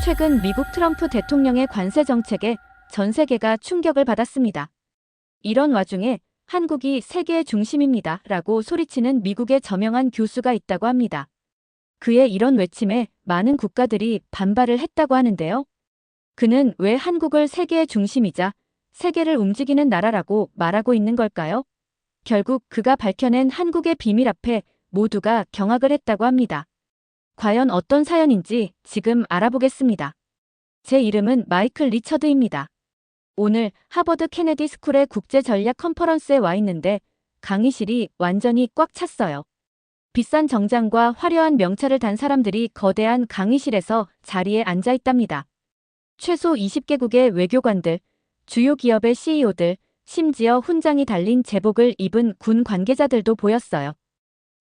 최근 미국 트럼프 대통령의 관세 정책에 전 세계가 충격을 받았습니다. 이런 와중에 한국이 세계의 중심입니다 라고 소리치는 미국의 저명한 교수가 있다고 합니다. 그의 이런 외침에 많은 국가들이 반발을 했다고 하는데요. 그는 왜 한국을 세계의 중심이자 세계를 움직이는 나라라고 말하고 있는 걸까요? 결국 그가 밝혀낸 한국의 비밀 앞에 모두가 경악을 했다고 합니다. 과연 어떤 사연인지 지금 알아보겠습니다. 제 이름은 마이클 리처드입니다. 오늘 하버드 케네디 스쿨의 국제 전략 컨퍼런스에 와 있는데 강의실이 완전히 꽉 찼어요. 비싼 정장과 화려한 명찰을 단 사람들이 거대한 강의실에서 자리에 앉아 있답니다. 최소 20개국의 외교관들, 주요 기업의 CEO들, 심지어 훈장이 달린 제복을 입은 군 관계자들도 보였어요.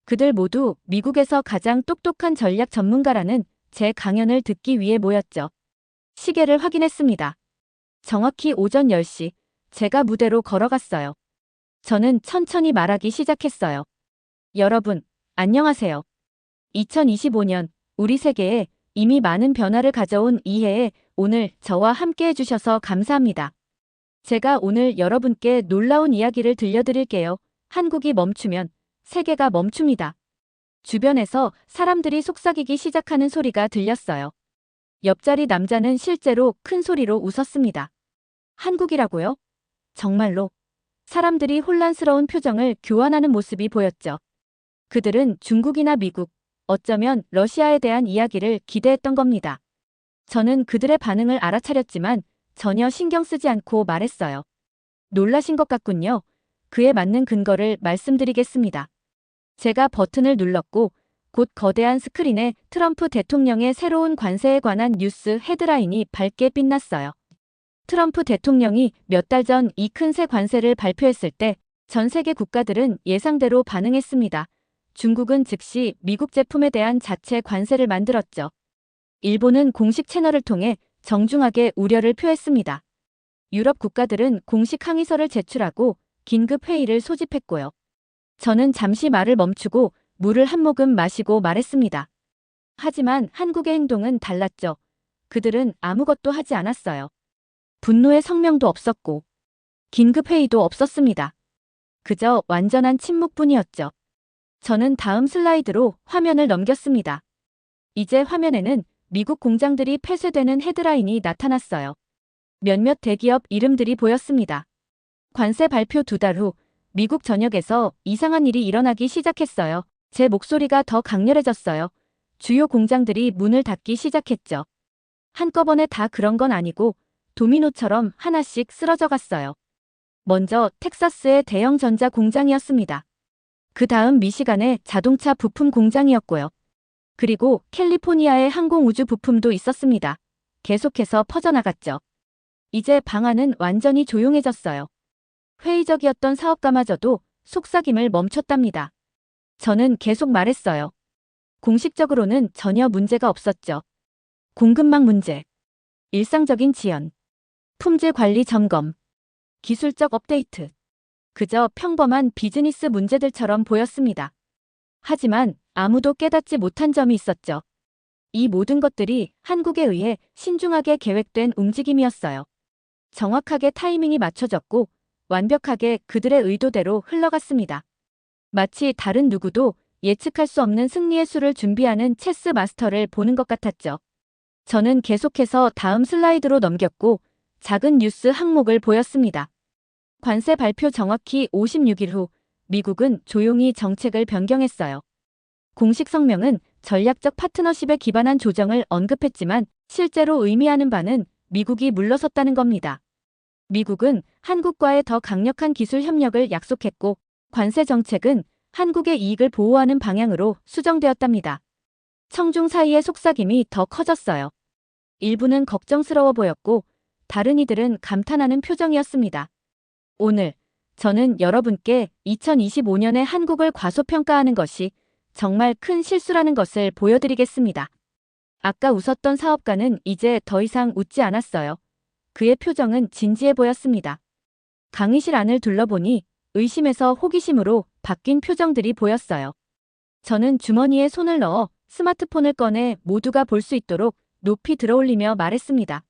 그들 모두 미국에서 가장 똑똑한 전략 전문가라는 제 강연을 듣기 위해 모였죠. 시계를 확인했습니다. 정확히 오전 10시, 제가 무대로 걸어갔어요. 저는 천천히 말하기 시작했어요. 여러분, 안녕하세요. 2025년, 우리 세계에 이미 많은 변화를 가져온 이 해에 오늘 저와 함께 해주셔서 감사합니다. 제가 오늘 여러분께 놀라운 이야기를 들려드릴게요. 한국이 멈추면 세계가 멈춥니다. 주변에서 사람들이 속삭이기 시작하는 소리가 들렸어요. 옆자리 남자는 실제로 큰 소리로 웃었습니다. 한국이라고요? 정말로? 사람들이 혼란스러운 표정을 교환하는 모습이 보였죠. 그들은 중국이나 미국, 어쩌면 러시아에 대한 이야기를 기대했던 겁니다. 저는 그들의 반응을 알아차렸지만 전혀 신경 쓰지 않고 말했어요. 놀라신 것 같군요. 그에 맞는 근거를 말씀드리겠습니다. 제가 버튼을 눌렀고 곧 거대한 스크린에 트럼프 대통령의 새로운 관세에 관한 뉴스 헤드라인이 밝게 빛났어요. 트럼프 대통령이 몇 달 전 이 큰 새 관세를 발표했을 때 전 세계 국가들은 예상대로 반응했습니다. 중국은 즉시 미국 제품에 대한 자체 관세를 만들었죠. 일본은 공식 채널을 통해 정중하게 우려를 표했습니다. 유럽 국가들은 공식 항의서를 제출하고 긴급 회의를 소집했고요. 저는 잠시 말을 멈추고 물을 한 모금 마시고 말했습니다. 하지만 한국의 행동은 달랐죠. 그들은 아무것도 하지 않았어요. 분노의 성명도 없었고 긴급 회의도 없었습니다. 그저 완전한 침묵뿐이었죠. 저는 다음 슬라이드로 화면을 넘겼습니다. 이제 화면에는 미국 공장들이 폐쇄되는 헤드라인이 나타났어요. 몇몇 대기업 이름들이 보였습니다. 관세 발표 2달 후 미국 전역에서 이상한 일이 일어나기 시작했어요. 제 목소리가 더 강렬해졌어요. 주요 공장들이 문을 닫기 시작했죠. 한꺼번에 다 그런 건 아니고 도미노처럼 하나씩 쓰러져 갔어요. 먼저 텍사스의 대형 전자 공장이었습니다. 그 다음 미시간의 자동차 부품 공장이었고요. 그리고 캘리포니아의 항공우주 부품도 있었습니다. 계속해서 퍼져나갔죠. 이제 방안은 완전히 조용해졌어요. 회의적이었던 사업가마저도 속삭임을 멈췄답니다. 저는 계속 말했어요. 공식적으로는 전혀 문제가 없었죠. 공급망 문제, 일상적인 지연, 품질 관리 점검, 기술적 업데이트. 그저 평범한 비즈니스 문제들처럼 보였습니다. 하지만 아무도 깨닫지 못한 점이 있었죠. 이 모든 것들이 한국에 의해 신중하게 계획된 움직임이었어요. 정확하게 타이밍이 맞춰졌고 완벽하게 그들의 의도대로 흘러갔습니다. 마치 다른 누구도 예측할 수 없는 승리의 수를 준비하는 체스 마스터를 보는 것 같았죠. 저는 계속해서 다음 슬라이드로 넘겼고 작은 뉴스 항목을 보였습니다. 관세 발표 정확히 56일 후 미국은 조용히 정책을 변경했어요. 공식 성명은 전략적 파트너십에 기반한 조정을 언급했지만 실제로 의미하는 바는 미국이 물러섰다는 겁니다. 미국은 한국과의 더 강력한 기술 협력을 약속했고 관세 정책은 한국의 이익을 보호하는 방향으로 수정되었답니다. 청중 사이의 속삭임이 더 커졌어요. 일부는 걱정스러워 보였고 다른 이들은 감탄하는 표정이었습니다. 오늘 저는 여러분께 2025년의 한국을 과소평가하는 것이 정말 큰 실수라는 것을 보여드리겠습니다. 아까 웃었던 사업가는 이제 더 이상 웃지 않았어요. 그의 표정은 진지해 보였습니다. 강의실 안을 둘러보니 의심에서 호기심으로 바뀐 표정들이 보였어요. 저는 주머니에 손을 넣어 스마트폰을 꺼내 모두가 볼 수 있도록 높이 들어올리며 말했습니다.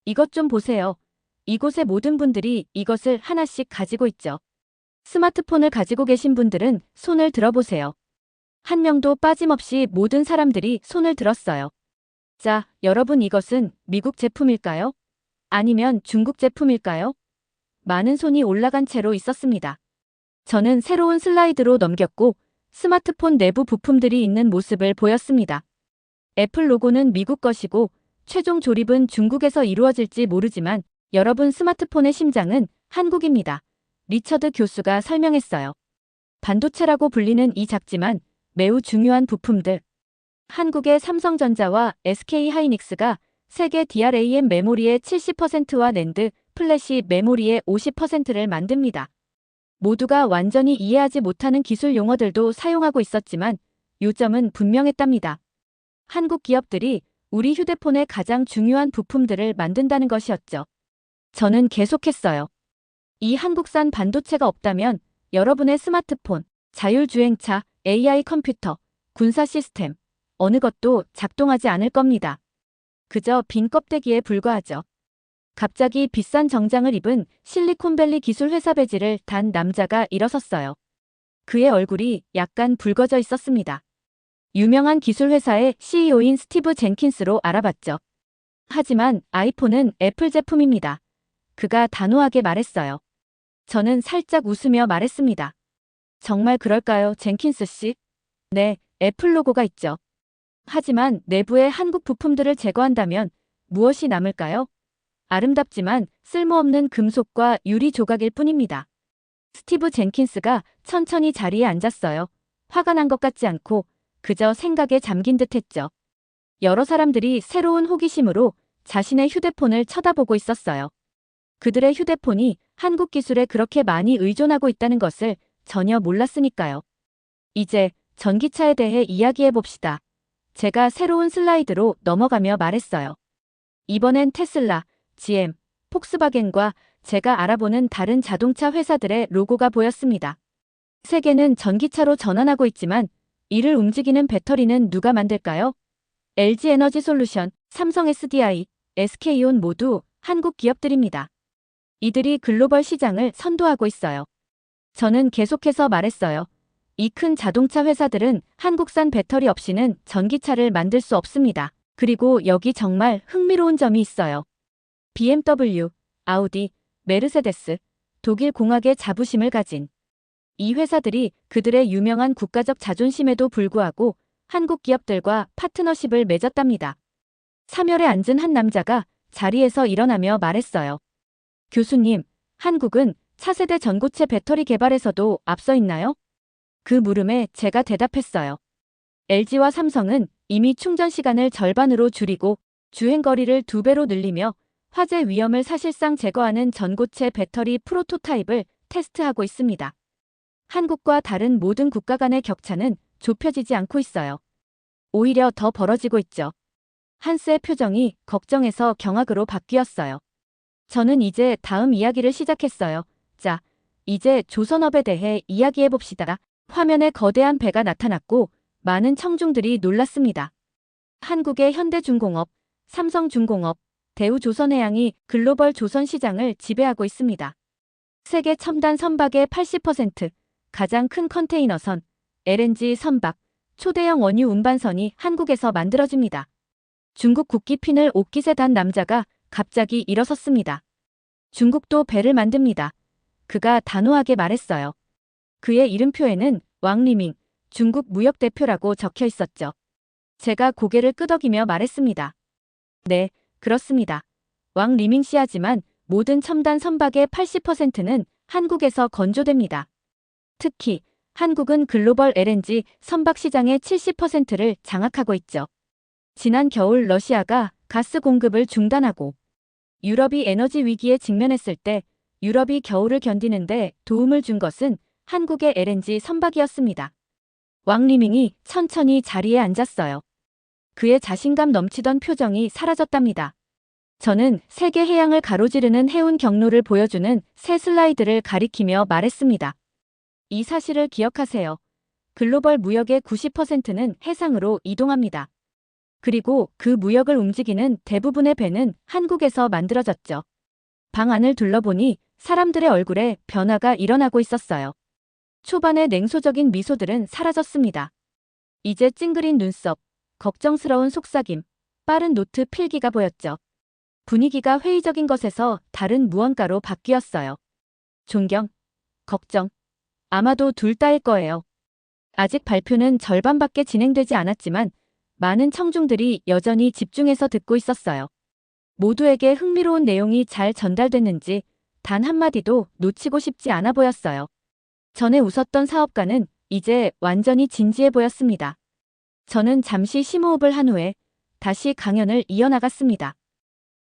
이것 좀 보세요. 이곳의 모든 분들이 이것을 하나씩 가지고 있죠. 스마트폰을 가지고 계신 분들은 손을 들어보세요. 한 명도 빠짐없이 모든 사람들이 손을 들었어요. 자, 여러분 이것은 미국 제품일까요? 아니면 중국 제품일까요? 많은 손이 올라간 채로 있었습니다. 저는 새로운 슬라이드로 넘겼고 스마트폰 내부 부품들이 있는 모습을 보였습니다. 애플 로고는 미국 것이고 최종 조립은 중국에서 이루어질지 모르지만 여러분 스마트폰의 심장은 한국입니다. 리처드 교수가 설명했어요. 반도체라고 불리는 이 작지만 매우 중요한 부품들. 한국의 삼성전자와 SK하이닉스가 세계 DRAM 메모리의 70%와 낸드, 플래시 메모리의 50%를 만듭니다. 모두가 완전히 이해하지 못하는 기술 용어들도 사용하고 있었지만 요점은 분명했답니다. 한국 기업들이 우리 휴대폰의 가장 중요한 부품들을 만든다는 것이었죠. 저는 계속했어요. 이 한국산 반도체가 없다면 여러분의 스마트폰, 자율주행차, AI 컴퓨터, 군사 시스템, 어느 것도 작동하지 않을 겁니다. 그저 빈 껍데기에 불과하죠. 갑자기 비싼 정장을 입은 실리콘밸리 기술 회사 배지를 단 남자가 일어섰어요. 그의 얼굴이 약간 붉어져 있었습니다. 유명한 기술 회사의 CEO인 스티브 젠킨스로 알아봤죠. 하지만 아이폰은 애플 제품입니다. 그가 단호하게 말했어요. 저는 살짝 웃으며 말했습니다. 정말 그럴까요, 젠킨스 씨? 네, 애플 로고가 있죠. 하지만 내부의 한국 부품들을 제거한다면 무엇이 남을까요? 아름답지만 쓸모없는 금속과 유리 조각일 뿐입니다. 스티브 젠킨스가 천천히 자리에 앉았어요. 화가 난 것 같지 않고 그저 생각에 잠긴 듯 했죠. 여러 사람들이 새로운 호기심으로 자신의 휴대폰을 쳐다보고 있었어요. 그들의 휴대폰이 한국 기술에 그렇게 많이 의존하고 있다는 것을 전혀 몰랐으니까요. 이제 전기차에 대해 이야기해 봅시다. 제가 새로운 슬라이드로 넘어가며 말했어요. 이번엔 테슬라, GM, 폭스바겐과 제가 알아보는 다른 자동차 회사들의 로고가 보였습니다. 세계는 전기차로 전환하고 있지만 이를 움직이는 배터리는 누가 만들까요? LG 에너지 솔루션, 삼성 SDI, SK온 모두 한국 기업들입니다. 이들이 글로벌 시장을 선도하고 있어요. 저는 계속해서 말했어요. 이 큰 자동차 회사들은 한국산 배터리 없이는 전기차를 만들 수 없습니다. 그리고 여기 정말 흥미로운 점이 있어요. BMW, 아우디, 메르세데스, 독일 공학의 자부심을 가진 이 회사들이 그들의 유명한 국가적 자존심에도 불구하고 한국 기업들과 파트너십을 맺었답니다. 사멸에 앉은 한 남자가 자리에서 일어나며 말했어요. 교수님, 한국은 차세대 전고체 배터리 개발에서도 앞서 있나요? 그 물음에 제가 대답했어요. LG와 삼성은 이미 충전 시간을 절반으로 줄이고 주행거리를 2배로 늘리며 화재 위험을 사실상 제거하는 전고체 배터리 프로토타입을 테스트하고 있습니다. 한국과 다른 모든 국가 간의 격차는 좁혀지지 않고 있어요. 오히려 더 벌어지고 있죠. 한스의 표정이 걱정에서 경악으로 바뀌었어요. 저는 이제 다음 이야기를 시작했어요. 자, 이제 조선업에 대해 이야기해 봅시다. 화면에 거대한 배가 나타났고 많은 청중들이 놀랐습니다. 한국의 현대중공업, 삼성중공업, 대우조선해양이 글로벌 조선 시장을 지배하고 있습니다. 세계 첨단 선박의 80%, 가장 큰 컨테이너선, LNG 선박, 초대형 원유 운반선이 한국에서 만들어집니다. 중국 국기핀을 5기세 단 남자가 갑자기 일어섰습니다. 중국도 배를 만듭니다. 그가 단호하게 말했어요. 그의 이름표에는 왕리밍, 중국 무역대표라고 적혀 있었죠. 제가 고개를 끄덕이며 말했습니다. 네, 그렇습니다. 왕리밍 씨하지만 모든 첨단 선박의 80%는 한국에서 건조됩니다. 특히 한국은 글로벌 LNG 선박 시장의 70%를 장악하고 있죠. 지난 겨울 러시아가 가스 공급을 중단하고 유럽이 에너지 위기에 직면했을 때 유럽이 겨울을 견디는데 도움을 준 것은 한국의 LNG 선박이었습니다. 왕리밍이 천천히 자리에 앉았어요. 그의 자신감 넘치던 표정이 사라졌답니다. 저는 세계 해양을 가로지르는 해운 경로를 보여주는 새 슬라이드를 가리키며 말했습니다. 이 사실을 기억하세요. 글로벌 무역의 90%는 해상으로 이동합니다. 그리고 그 무역을 움직이는 대부분의 배는 한국에서 만들어졌죠. 방 안을 둘러보니 사람들의 얼굴에 변화가 일어나고 있었어요. 초반의 냉소적인 미소들은 사라졌습니다. 이제 찡그린 눈썹, 걱정스러운 속삭임, 빠른 노트 필기가 보였죠. 분위기가 회의적인 것에서 다른 무언가로 바뀌었어요. 존경, 걱정, 아마도 둘 다일 거예요. 아직 발표는 절반밖에 진행되지 않았지만 많은 청중들이 여전히 집중해서 듣고 있었어요. 모두에게 흥미로운 내용이 잘 전달됐는지 단 한마디도 놓치고 싶지 않아 보였어요. 전에 웃었던 사업가는 이제 완전히 진지해 보였습니다. 저는 잠시 심호흡을 한 후에 다시 강연을 이어나갔습니다.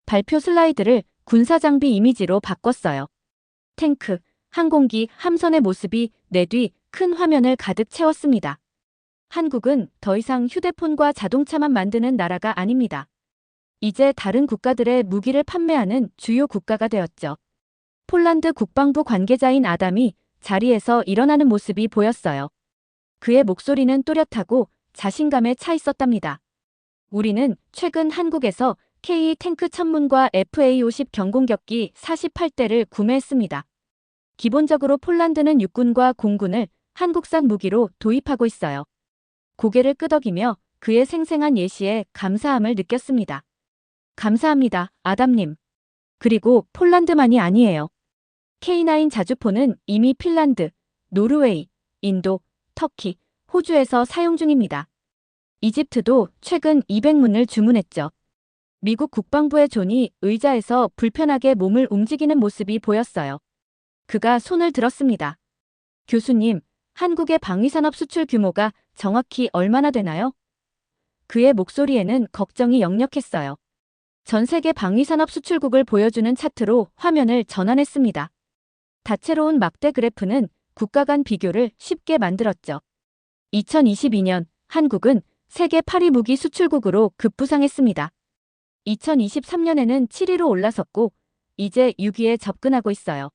발표 슬라이드를 군사장비 이미지로 바꿨어요. 탱크, 항공기, 함선의 모습이 내 뒤 큰 화면을 가득 채웠습니다. 한국은 더 이상 휴대폰과 자동차만 만드는 나라가 아닙니다. 이제 다른 국가들의 무기를 판매하는 주요 국가가 되었죠. 폴란드 국방부 관계자인 아담이 자리에서 일어나는 모습이 보였어요. 그의 목소리는 또렷하고 자신감에 차 있었답니다. 우리는 최근 한국에서 K 탱크 천문과 FA-50 경공격기 48대를 구매했습니다. 기본적으로 폴란드는 육군과 공군을 한국산 무기로 도입하고 있어요. 고개를 끄덕이며 그의 생생한 예시에 감사함을 느꼈습니다. 감사합니다, 아담님. 그리고 폴란드만이 아니에요. K9 자주포는 이미 핀란드, 노르웨이, 인도, 터키, 호주에서 사용 중입니다. 이집트도 최근 200문을 주문했죠. 미국 국방부의 존이 의자에서 불편하게 몸을 움직이는 모습이 보였어요. 그가 손을 들었습니다. 교수님, 한국의 방위산업 수출 규모가 정확히 얼마나 되나요? 그의 목소리에는 걱정이 역력했어요. 전 세계 방위산업 수출국을 보여주는 차트로 화면을 전환했습니다. 다채로운 막대 그래프는 국가 간 비교를 쉽게 만들었죠. 2022년 한국은 세계 8위 무기 수출국으로 급부상했습니다. 2023년에는 7위로 올라섰고 이제 6위에 접근하고 있어요.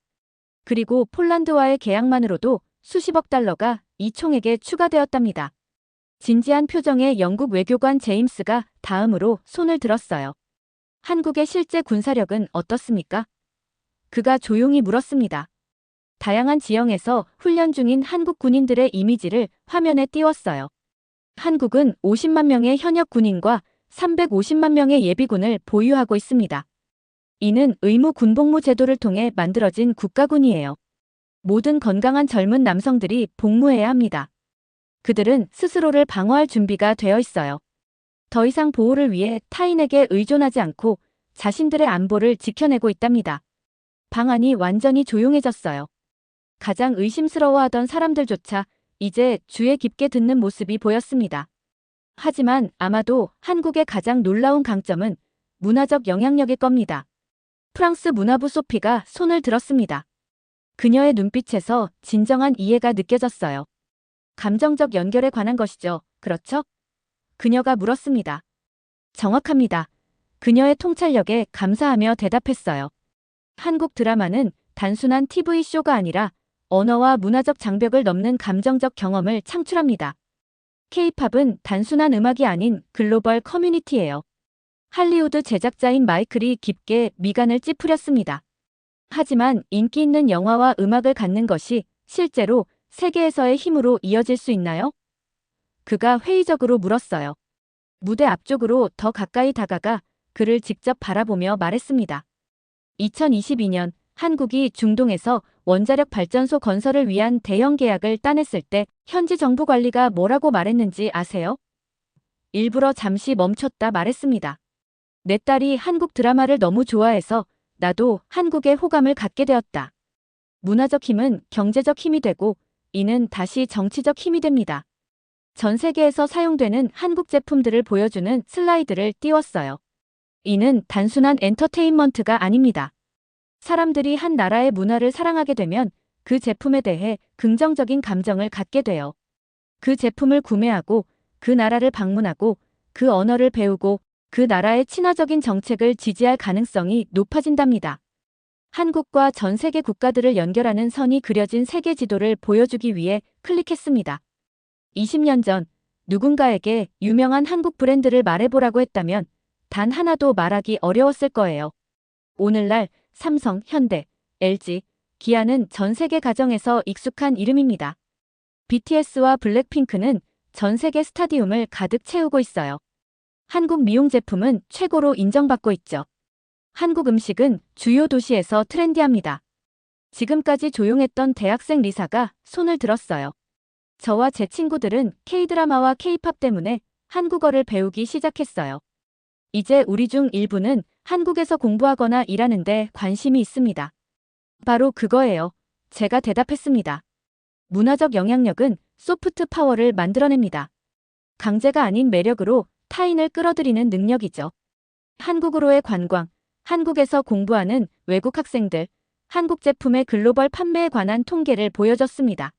그리고 폴란드와의 계약만으로도 수십억 달러가 이 총액에 추가되었답니다. 진지한 표정의 영국 외교관 제임스가 다음으로 손을 들었어요. 한국의 실제 군사력은 어떻습니까? 그가 조용히 물었습니다. 다양한 지형에서 훈련 중인 한국 군인들의 이미지를 화면에 띄웠어요. 한국은 50만 명의 현역 군인과 350만 명의 예비군을 보유하고 있습니다. 이는 의무 군복무 제도를 통해 만들어진 국가군이에요. 모든 건강한 젊은 남성들이 복무해야 합니다. 그들은 스스로를 방어할 준비가 되어 있어요. 더 이상 보호를 위해 타인에게 의존하지 않고 자신들의 안보를 지켜내고 있답니다. 방 안이 완전히 조용해졌어요. 가장 의심스러워하던 사람들조차 이제 주의 깊게 듣는 모습이 보였습니다. 하지만 아마도 한국의 가장 놀라운 강점은 문화적 영향력일 겁니다. 프랑스 문화부 소피가 손을 들었습니다. 그녀의 눈빛에서 진정한 이해가 느껴졌어요. 감정적 연결에 관한 것이죠. 그렇죠? 그녀가 물었습니다. 정확합니다. 그녀의 통찰력에 감사하며 대답했어요. 한국 드라마는 단순한 TV쇼가 아니라 언어와 문화적 장벽을 넘는 감정적 경험을 창출합니다. K-팝은 단순한 음악이 아닌 글로벌 커뮤니티예요. 할리우드 제작자인 마이클이 깊게 미간을 찌푸렸습니다. 하지만 인기 있는 영화와 음악을 갖는 것이 실제로 세계에서의 힘으로 이어질 수 있나요? 그가 회의적으로 물었어요. 무대 앞쪽으로 더 가까이 다가가 그를 직접 바라보며 말했습니다. 2022년 한국이 중동에서 원자력 발전소 건설을 위한 대형 계약을 따냈을 때 현지 정부 관리가 뭐라고 말했는지 아세요? 일부러 잠시 멈췄다 말했습니다. 내 딸이 한국 드라마를 너무 좋아해서 나도 한국에 호감을 갖게 되었다. 문화적 힘은 경제적 힘이 되고 이는 다시 정치적 힘이 됩니다. 전 세계에서 사용되는 한국 제품들을 보여주는 슬라이드를 띄웠어요. 이는 단순한 엔터테인먼트가 아닙니다. 사람들이 한 나라의 문화를 사랑하게 되면 그 제품에 대해 긍정적인 감정을 갖게 돼요. 그 제품을 구매하고 그 나라를 방문하고 그 언어를 배우고 그 나라의 친화적인 정책을 지지할 가능성이 높아진답니다. 한국과 전 세계 국가들을 연결하는 선이 그려진 세계 지도를 보여주기 위해 클릭했습니다. 20년 전 누군가에게 유명한 한국 브랜드를 말해보라고 했다면 단 하나도 말하기 어려웠을 거예요. 오늘날 삼성, 현대, LG, 기아는 전 세계 가정에서 익숙한 이름입니다. BTS와 블랙핑크는 전 세계 스타디움을 가득 채우고 있어요. 한국 미용 제품은 최고로 인정받고 있죠. 한국 음식은 주요 도시에서 트렌디합니다. 지금까지 조용했던 대학생 리사가 손을 들었어요. 저와 제 친구들은 K-드라마와 K-팝 때문에 한국어를 배우기 시작했어요. 이제 우리 중 일부는 한국에서 공부하거나 일하는데 관심이 있습니다. 바로 그거예요. 제가 대답했습니다. 문화적 영향력은 소프트 파워를 만들어냅니다. 강제가 아닌 매력으로 타인을 끌어들이는 능력이죠. 한국으로의 관광, 한국에서 공부하는 외국 학생들, 한국 제품의 글로벌 판매에 관한 통계를 보여줬습니다.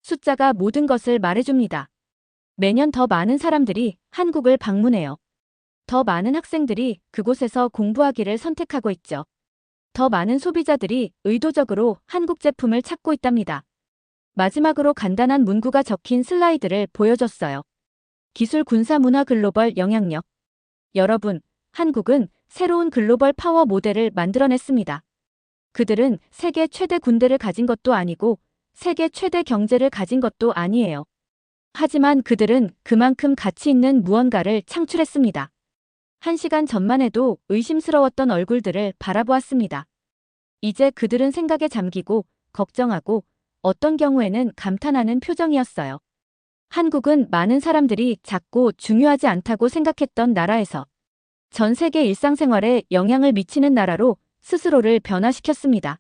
숫자가 모든 것을 말해줍니다. 매년 더 많은 사람들이 한국을 방문해요. 더 많은 학생들이 그곳에서 공부하기를 선택하고 있죠. 더 많은 소비자들이 의도적으로 한국 제품을 찾고 있답니다. 마지막으로 간단한 문구가 적힌 슬라이드를 보여줬어요. 기술 군사 문화 글로벌 영향력. 여러분, 한국은 새로운 글로벌 파워 모델을 만들어냈습니다. 그들은 세계 최대 군대를 가진 것도 아니고 세계 최대 경제를 가진 것도 아니에요. 하지만 그들은 그만큼 가치 있는 무언가를 창출했습니다. 1시간 전만 해도 의심스러웠던 얼굴들을 바라보았습니다. 이제 그들은 생각에 잠기고 걱정하고 어떤 경우에는 감탄하는 표정이었어요. 한국은 많은 사람들이 작고 중요하지 않다고 생각했던 나라에서 전 세계 일상생활에 영향을 미치는 나라로 스스로를 변화시켰습니다.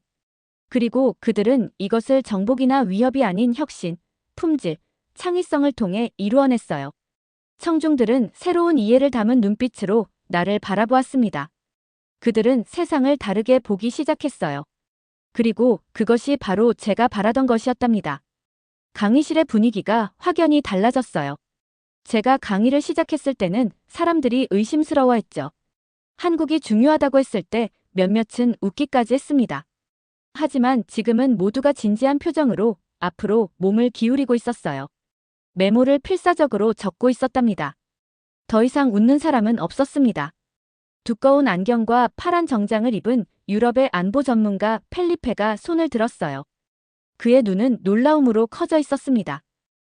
그리고 그들은 이것을 정복이나 위협이 아닌 혁신, 품질, 창의성을 통해 이루어냈어요. 청중들은 새로운 이해를 담은 눈빛으로 나를 바라보았습니다. 그들은 세상을 다르게 보기 시작했어요. 그리고 그것이 바로 제가 바라던 것이었답니다. 강의실의 분위기가 확연히 달라졌어요. 제가 강의를 시작했을 때는 사람들이 의심스러워했죠. 한국이 중요하다고 했을 때 몇몇은 웃기까지 했습니다. 하지만 지금은 모두가 진지한 표정으로 앞으로 몸을 기울이고 있었어요. 메모를 필사적으로 적고 있었답니다. 더 이상 웃는 사람은 없었습니다. 두꺼운 안경과 파란 정장을 입은 유럽의 안보 전문가 펠리페가 손을 들었어요. 그의 눈은 놀라움으로 커져 있었습니다.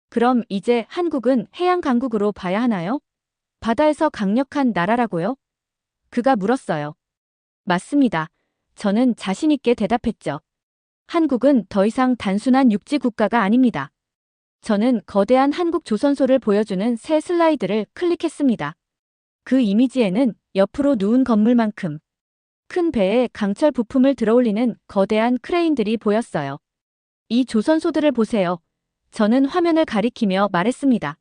그럼 이제 한국은 해양 강국으로 봐야 하나요? 바다에서 강력한 나라라고요? 그가 물었어요. 맞습니다. 저는 자신 있게 대답했죠. 한국은 더 이상 단순한 육지 국가가 아닙니다. 저는 거대한 한국 조선소를 보여주는 새 슬라이드를 클릭했습니다. 그 이미지에는 옆으로 누운 건물만큼 큰 배에 강철 부품을 들어올리는 거대한 크레인들이 보였어요. 이 조선소들을 보세요. 저는 화면을 가리키며 말했습니다.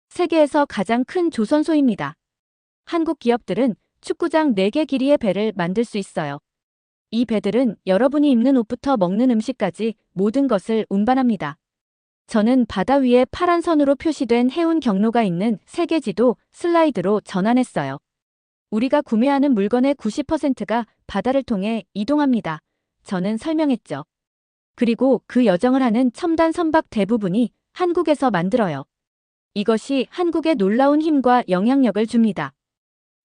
세계에서 가장 큰 조선소입니다. 한국 기업들은 축구장 4개 길이의 배를 만들 수 있어요. 이 배들은 여러분이 입는 옷부터 먹는 음식까지 모든 것을 운반합니다. 저는 바다 위에 파란 선으로 표시된 해운 경로가 있는 세계지도 슬라이드로 전환했어요. 우리가 구매하는 물건의 90%가 바다를 통해 이동합니다. 저는 설명했죠. 그리고 그 여정을 하는 첨단 선박 대부분이 한국에서 만들어요. 이것이 한국의 놀라운 힘과 영향력을 줍니다.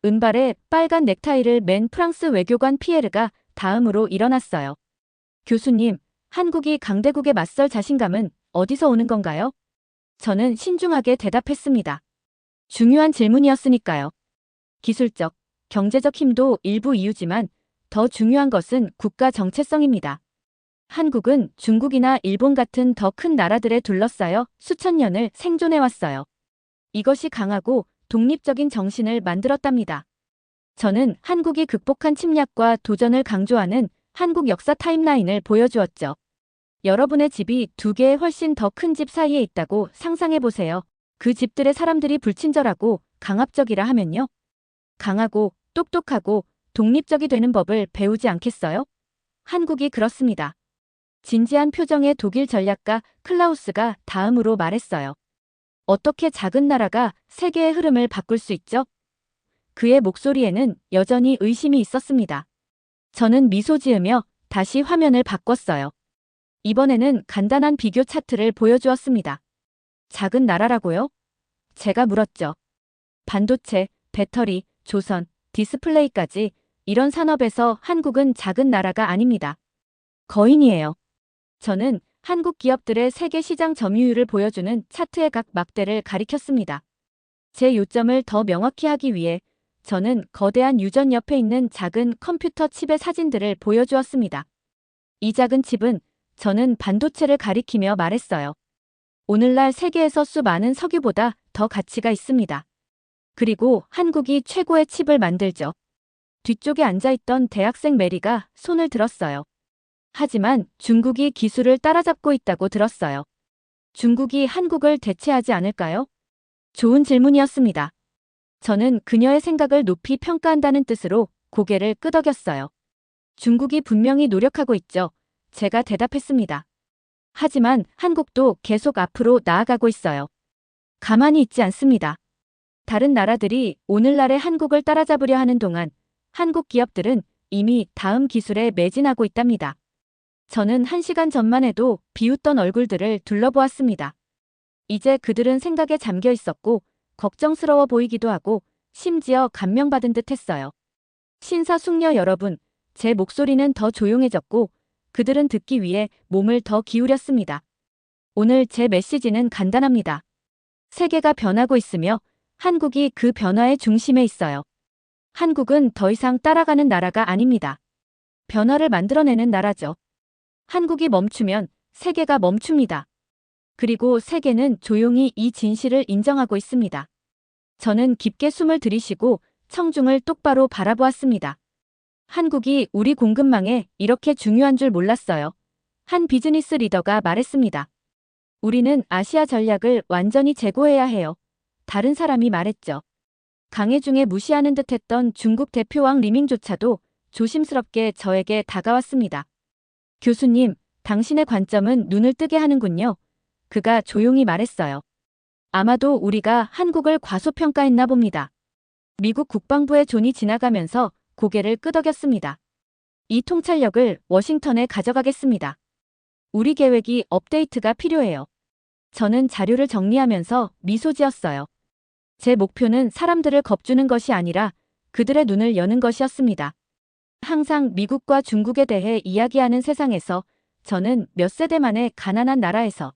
은발에 빨간 넥타이를 맨 프랑스 외교관 피에르가 다음으로 일어났어요. 교수님, 한국이 강대국에 맞설 자신감은 어디서 오는 건가요? 저는 신중하게 대답했습니다. 중요한 질문이었으니까요. 기술적, 경제적 힘도 일부 이유지만 더 중요한 것은 국가 정체성입니다. 한국은 중국이나 일본 같은 더 큰 나라들에 둘러싸여 수천 년을 생존해왔어요. 이것이 강하고 독립적인 정신을 만들었답니다. 저는 한국이 극복한 침략과 도전을 강조하는 한국 역사 타임라인을 보여주었죠. 여러분의 집이 2개의 훨씬 더 큰 집 사이에 있다고 상상해보세요. 그 집들의 사람들이 불친절하고 강압적이라 하면요. 강하고 똑똑하고 독립적이 되는 법을 배우지 않겠어요? 한국이 그렇습니다. 진지한 표정의 독일 전략가 클라우스가 다음으로 말했어요. 어떻게 작은 나라가 세계의 흐름을 바꿀 수 있죠? 그의 목소리에는 여전히 의심이 있었습니다. 저는 미소 지으며 다시 화면을 바꿨어요. 이번에는 간단한 비교 차트를 보여주었습니다. 작은 나라라고요? 제가 물었죠. 반도체, 배터리, 조선, 디스플레이까지 이런 산업에서 한국은 작은 나라가 아닙니다. 거인이에요. 저는 한국 기업들의 세계 시장 점유율을 보여주는 차트의 각 막대를 가리켰습니다. 제 요점을 더 명확히 하기 위해 저는 거대한 유전 옆에 있는 작은 컴퓨터 칩의 사진들을 보여주었습니다. 이 작은 칩은 저는 반도체를 가리키며 말했어요. 오늘날 세계에서 수많은 석유보다 더 가치가 있습니다. 그리고 한국이 최고의 칩을 만들죠. 뒤쪽에 앉아있던 대학생 메리가 손을 들었어요. 하지만 중국이 기술을 따라잡고 있다고 들었어요. 중국이 한국을 대체하지 않을까요? 좋은 질문이었습니다. 저는 그녀의 생각을 높이 평가한다는 뜻으로 고개를 끄덕였어요. 중국이 분명히 노력하고 있죠. 제가 대답했습니다. 하지만 한국도 계속 앞으로 나아가고 있어요. 가만히 있지 않습니다. 다른 나라들이 오늘날의 한국을 따라잡으려 하는 동안 한국 기업들은 이미 다음 기술에 매진하고 있답니다. 저는 1시간 전만 해도 비웃던 얼굴들을 둘러보았습니다. 이제 그들은 생각에 잠겨 있었고 걱정스러워 보이기도 하고 심지어 감명받은 듯 했어요. 신사숙녀 여러분, 제 목소리는 더 조용해졌고 그들은 듣기 위해 몸을 더 기울였습니다. 오늘 제 메시지는 간단합니다. 세계가 변하고 있으며 한국이 그 변화의 중심에 있어요. 한국은 더 이상 따라가는 나라가 아닙니다. 변화를 만들어내는 나라죠. 한국이 멈추면 세계가 멈춥니다. 그리고 세계는 조용히 이 진실을 인정하고 있습니다. 저는 깊게 숨을 들이쉬고 청중을 똑바로 바라보았습니다. 한국이 우리 공급망에 이렇게 중요한 줄 몰랐어요. 한 비즈니스 리더가 말했습니다. 우리는 아시아 전략을 완전히 재고해야 해요. 다른 사람이 말했죠. 강해중에 무시하는 듯했던 중국 대표왕 리밍조차도 조심스럽게 저에게 다가왔습니다. 교수님, 당신의 관점은 눈을 뜨게 하는군요. 그가 조용히 말했어요. 아마도 우리가 한국을 과소평가했나 봅니다. 미국 국방부의 존이 지나가면서 고개를 끄덕였습니다. 이 통찰력을 워싱턴에 가져가겠습니다. 우리 계획이 업데이트가 필요해요. 저는 자료를 정리하면서 미소 지었어요. 제 목표는 사람들을 겁주는 것이 아니라 그들의 눈을 여는 것이었습니다. 항상 미국과 중국에 대해 이야기하는 세상에서 저는 몇 세대 만에 가난한 나라에서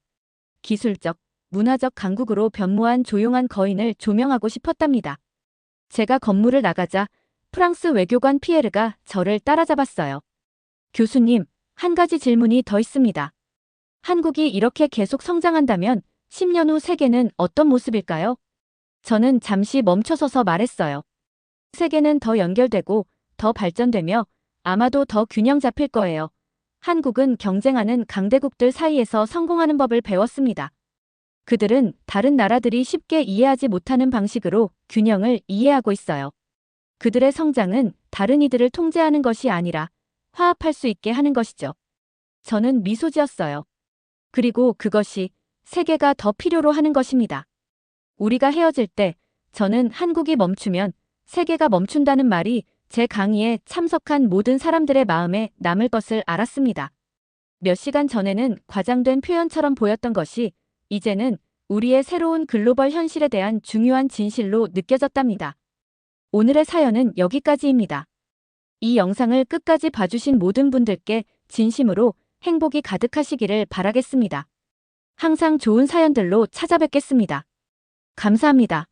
기술적, 문화적 강국으로 변모한 조용한 거인을 조명하고 싶었답니다. 제가 건물을 나가자 프랑스 외교관 피에르가 저를 따라잡았어요. 교수님, 한 가지 질문이 더 있습니다. 한국이 이렇게 계속 성장한다면 10년 후 세계는 어떤 모습일까요? 저는 잠시 멈춰서서 말했어요. 세계는 더 연결되고 더 발전되며 아마도 더 균형 잡힐 거예요. 한국은 경쟁하는 강대국들 사이에서 성공하는 법을 배웠습니다. 그들은 다른 나라들이 쉽게 이해하지 못하는 방식으로 균형을 이해하고 있어요. 그들의 성장은 다른 이들을 통제하는 것이 아니라 화합할 수 있게 하는 것이죠. 저는 미소 지었어요. 그리고 그것이 세계가 더 필요로 하는 것입니다. 우리가 헤어질 때 저는 한국이 멈추면 세계가 멈춘다는 말이 제 강의에 참석한 모든 사람들의 마음에 남을 것을 알았습니다. 몇 시간 전에는 과장된 표현처럼 보였던 것이 이제는 우리의 새로운 글로벌 현실에 대한 중요한 진실로 느껴졌답니다. 오늘의 사연은 여기까지입니다. 이 영상을 끝까지 봐주신 모든 분들께 진심으로 행복이 가득하시기를 바라겠습니다. 항상 좋은 사연들로 찾아뵙겠습니다. 감사합니다.